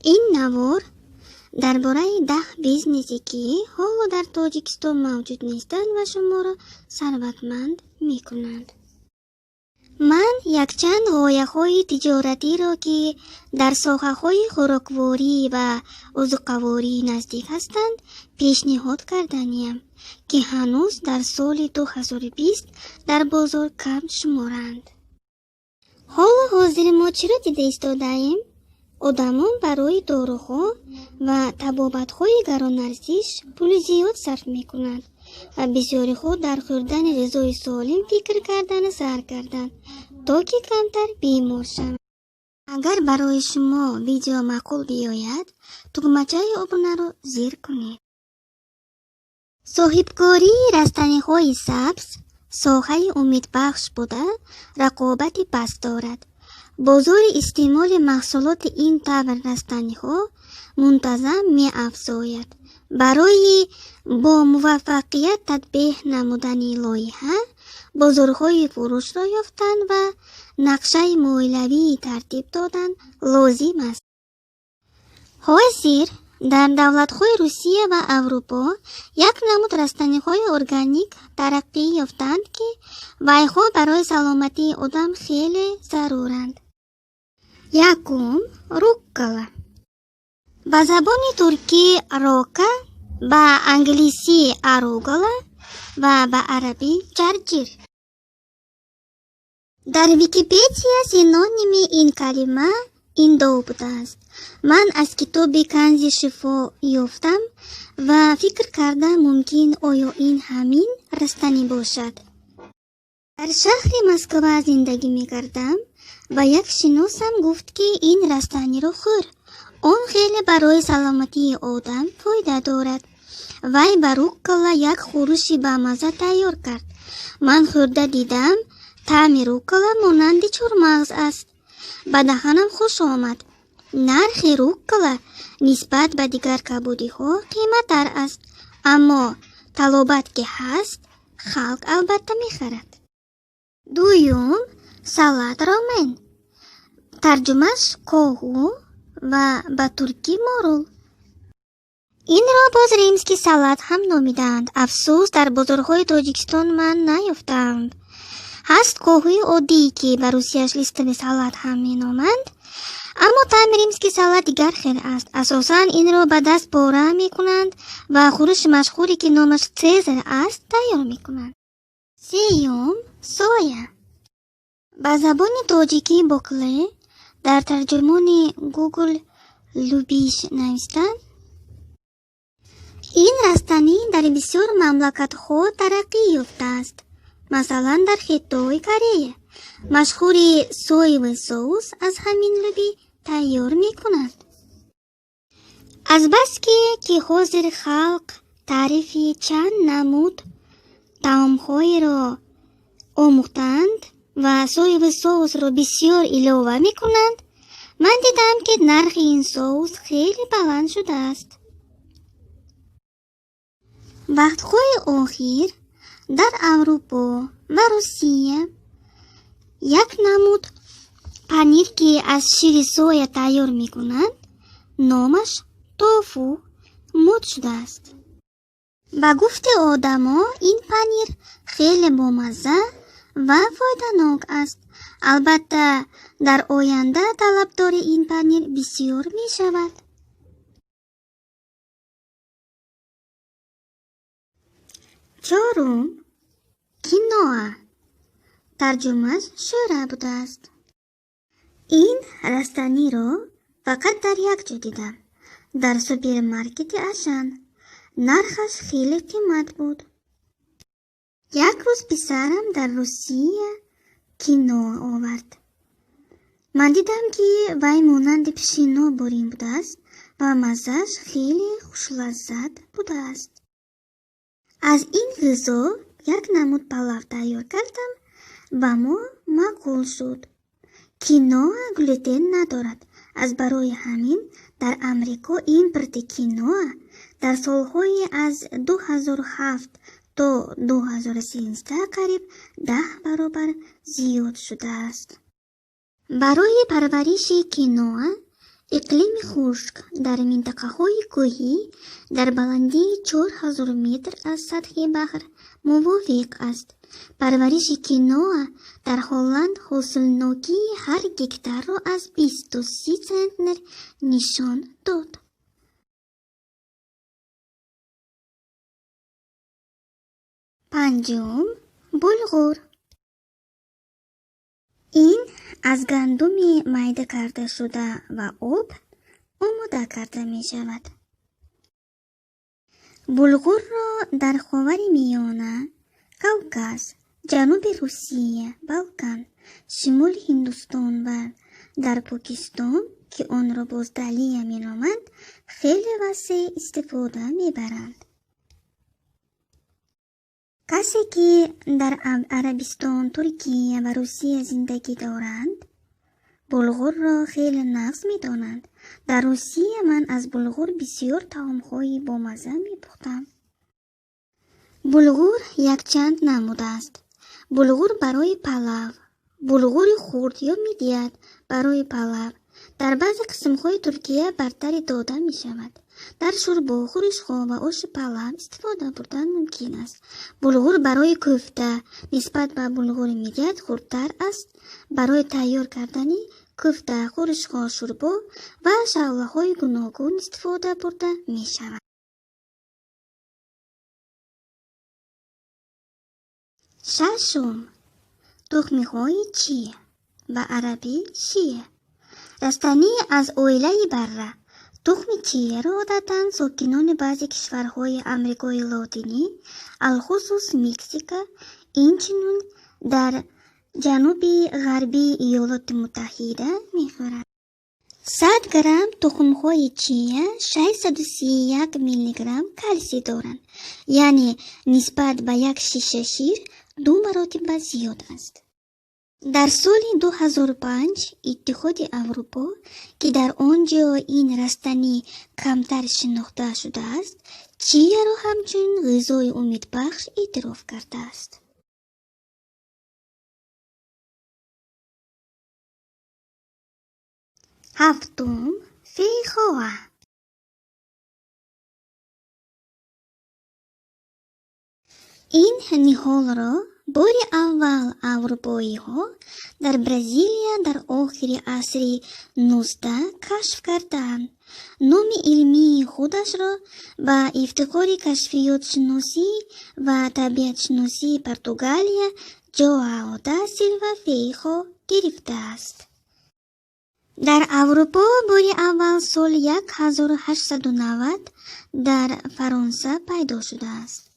این نوار درباره 10 بیزنسی که حالا در تاجیکستان موجود نیستند و شما را ثروتمند میکنند. من یک چند غایه‌های تجارتی را که در ساحه‌های خوراکواری و عضوکواری نزدیک هستند پیشنهاد کردنیم که هنوز در سال 2020 در بازار کم شمارند. حالا حاضر ما چرا دیده ایستاده‌ایم؟ آدمان برای داروها و طبابت‌های گران‌ارزش پول زیاد صرف می‌کنند و بسیاری خود در خوردن غذای سالم فکر کردن سر کردند تا که کمتر بیمار شوند. اگر برای شما ویدیو معقول بیاید تکمچه ابونه را زیر کنید. صاحبکاری رستنی‌های سبز ساحه امیدبخش بوده رقابت پست دارد. بازار استعمال محصولات این طور رستنی‌ها منتظم می افزاید. برای با موفقیت تطبیق نمودن لایحه بازارهای فروش را یافتن و نقشه مولوی ترتیب دادن لازم است. حاضر در دولت‌های روسیه و اروپا یک نمود رستنی‌های ارگانیک ترقی یافتند که وی‌ها برای سلامتی آدم خیلی ضرورند. یکم روکلا به زبان ترکی راکا، به انگلیسی اروگالا و به عربی جرجیر. در ویکیپدیا سینونیم این کلمه این دو بوده است. من از کتاب کنز شفا یافتم و فکر کردم ممکن آیا این همین رستنی باشد. در شهر مسکو زندگی می کردم و یک شناسم گفت که این رستنی را خور. آن خیلی برای سلامتی آدم فایده دارد. وی به روکلا یک خورشی با مزه تیار کرد. من خورده دیدم طعم روکلا مانند چهارمغز است. به دهانم خوش آمد. نرخ روکلا نسبت به دیگر کبودی ها قیمت‌تر است، اما طلبات که هست خلق البته می‌خرد. دوم سالاد رامن، ترجمهش کاهو و به ترکی مارول. این را باز ریمسکی سالاد هم نامیدند. افسوس در بازارهای تاجیکستان من نیافتم. هست کاهوی عادی که به روسیش لیستن سالاد هم می نامند، اما طعم ریمسکی سالاد دیگر خیلی است. اساساً این را به دست پاره می کنند و خورش مشهوری که نامش سزر است تیار می کنند. سیوم سویا، به زبان تاجیکی بوکله، در ترجمان گوگل لوبیش نوشتند. این رستنی در بسیار مملکت ها ترقی یافته است. مثلا در خطه کره مشهوری سوی و سوس از همین لوبی تیار می کند. از بس که حاضر خلق تعریفی چند نمود طعم‌های را آموختند و سوی و سوس را بسیار علاوه می کنند، من دیدم که نرخ این سوس خیلی بلند شده است. وقتهای آخر در اروپا و روسیه یک نمود پنیر که از شیر سویا تیار می کنند نامش توفو مد شده است. به گفت آدما این پنیر خیلی بامزه و فایده‌ناک است. البته در آینده طلبدار این پنیر بسیار می شود. چهارم کینوآ، ترجمهش شوره بوده است. این رستنی را فقط در یک جا دیدم، در سوپرمارکت اشن. نرخش خیلی قیمت بود. یک روز پسرم در روسیه کینوآ آورد. من دیدم که وی مانند پیشینو بارین بوده است و مزهش خیلی خوش لذت بوده است. از این غذا یک نمود پلو تیار کردم و ما معقول شد. کینوآ گلوتن ندارد. از برای همین در امریکا ایمپورت کینوآ در سالهای از 2007 تا 2013 قریب 10 برابر زیاد شده است. برای پرورش کینوآ اقلیم خشک در منطقه‌های کوهی در بلندی 4000 متر از سطح بحر موافق است. پرورش کینوا در هلند حاصلناکی هر گکتار را از 20 تا 30 سنتنر نشان داد. پنجم، بلغور. این از گندم میده کرده شده و آب آماده کرده می شود. بلغور را در خاورمیانه، کاوکاز، جنوب روسیه، بالکان، شمال هندوستان و در پاکستان که آن را بازدلیه می نامند خیلی وسیع استفاده می برند. کسی که در عربستان، ترکیه و روسیه زندگی دارند بلغور را خیلی نغز می دانند. در روسیه من از بلغور بسیار طعم‌های بامزه می پختم. بلغور یک چند نمود است. بلغور برای پلاو، بلغور خرد یا میدیت برای پلاو در بعضی قسم‌های ترکیه برتری داده می شود. در شوربا، خورش‌ها و آش پلاو استفاده بردن ممکن است. بلغور برای کوفته نسبت به بلغور میدیت خردتر است. برای تیار کردن کوفته، خورش‌ها، شوربا و شغله‌های گوناگون استفاده برده می شود. ششم، تخم‌های چیه به عربی چیه. رستنی از اویله بره. تخم چیه را عادتاً ساکنان بعضی کشورهای امریکای لاتینی الخصوص مکزیک اینچنین در جنوب غربی ایالات متحده میخورند. 100 گرم تخم‌های چیه 631 میلی گرم کلسی دارند، یعنی نسبت به یک شیشه شیر 2 مراتب زیاد است. در سال 2005 اتحاد اروپا که در آنجا این رستنی کمتر شناخته شده است، چیه را همچون غذای امیدبخش اعتراف کرده است. هفتم، فیخواه. این نهال را بار اول اروپایی ها در برزیلیا در آخر عصر 19 کشف کردند. نام علمی خودش را با افتخار کشفیات شناسی و طبیعت شناسی پرتغالیا جواو دا سیلوا فیخو گرفته است. در اروپا بار اول سال 1890 در فرانسه پیدا شده است.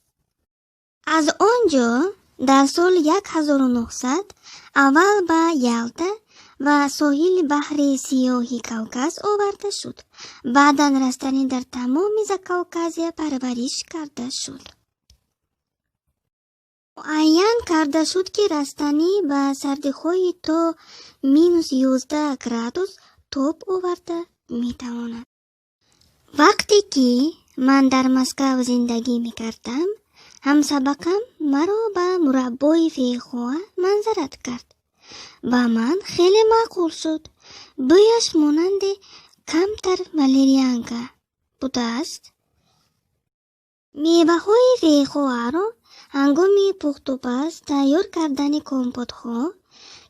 از آنجا در سال 1900 اول به یلتا و ساحل بحر سیاه کاوکاز آورده شد. بعداً رستنی در تمام زکاوکازیا پرورش کرده شد. معین کرده شد که رستنی به سردی‌های تا -11 گرادوس تاب آورده میتواند. وقتی که من در مسکو زندگی میکردم، همسبقم مرا به مربای فیخواه منظرت کرد. با من خیلی معقول شد. بویش مانند کمتر والریانکا بوده است. میوه های فیخواه را هنگام پخت و پز تیار کردن کمپوت ها،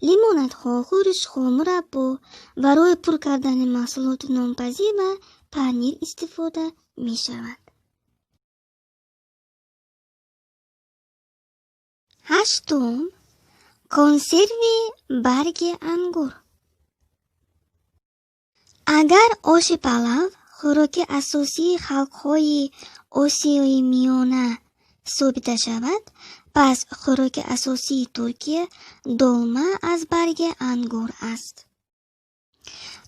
لیموناد ها، خورش ها، مربا برای پر کردن محصولات نانپزی و پنیر استفاده می شود. هشتم، کنسرو برگ انگور. اگر آش پلاو خوراک اساسی خلق‌های آسیای میانه ثابت شود، پس خوراک اساسی ترکیه دولمه از برگ انگور است.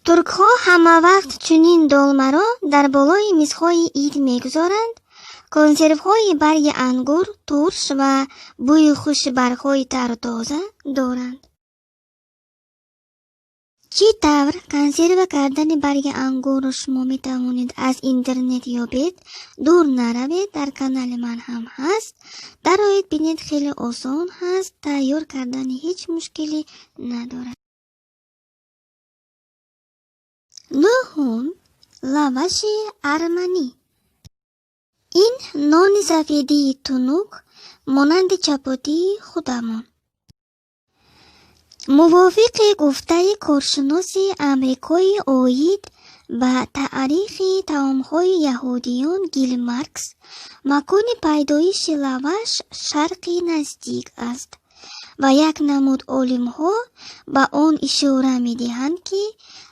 ترک ها همه وقت چنین دولمه را در بالای میزهای عید میگذارند. کنسرو های برگ انگور ترش و بوی خوش برگ‌های تر و تازه دارند. چی طور کنسرو کردن برگ انگور را شما می توانید از اینترنت یابید؟ دور نروید، در کانال من هم هست. درآیید ببینید، خیلی آسان هست، تیار کردن هیچ مشکلی ندارد. نهم لواش ارمنی. این نان سفیدی تنوک مانند چپاتی خودمان. موافق گفته کارشناس امریکایی اوید و تاریخ طعام‌های یهودیان گیل مارکس، مکان پیدایش لواش شرقی نزدیک است و یک نمود عالم‌ها به آن اشاره می‌دهند که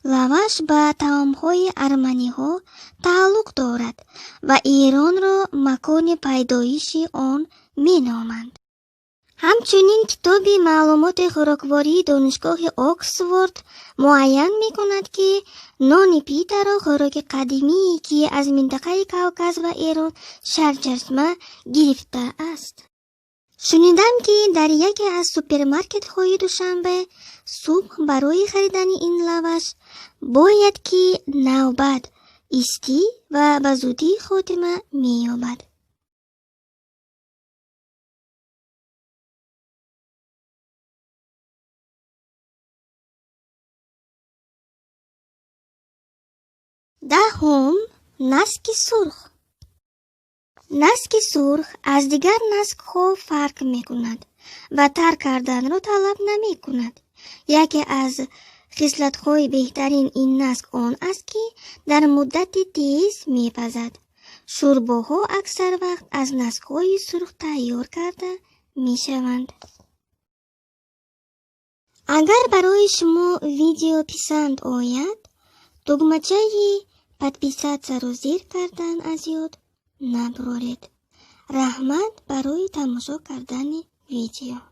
لواش به طعام‌های ارمنی‌ها تعلق دارد و ایران را مکان پیدایش آن می‌نامند. همچنین کتاب معلومات خوراکواری دانشگاه آکسفورد معین می‌کند که نان پیتا را خوراک قدیمی که از منطقه کاوکاز و ایران سرچشمه گرفته است. شنیدم که در یکی از سوپرمارکت‌های دوشنبه صبح برای خریدن این لواش باید که نوبت ایستی و به زودی خاتمه می‌یابد. دهم، نسک سرخ. نسک سرخ از دیگر نسک‌ها فرق می‌کند و ترک کردن را طلب نمی‌کند. یکی از خصلت‌های بهترین این نسک آن است که در مدت تیز می‌پزد. شورباها اکثر وقت از نسک‌های سرخ تیار کرده می‌شوند. اگر برای شما ویدیو پسند آید، دکمه подписаться رو زیر کردن از یاد نبرید. رحمت برای تماشا کردن ویدیو.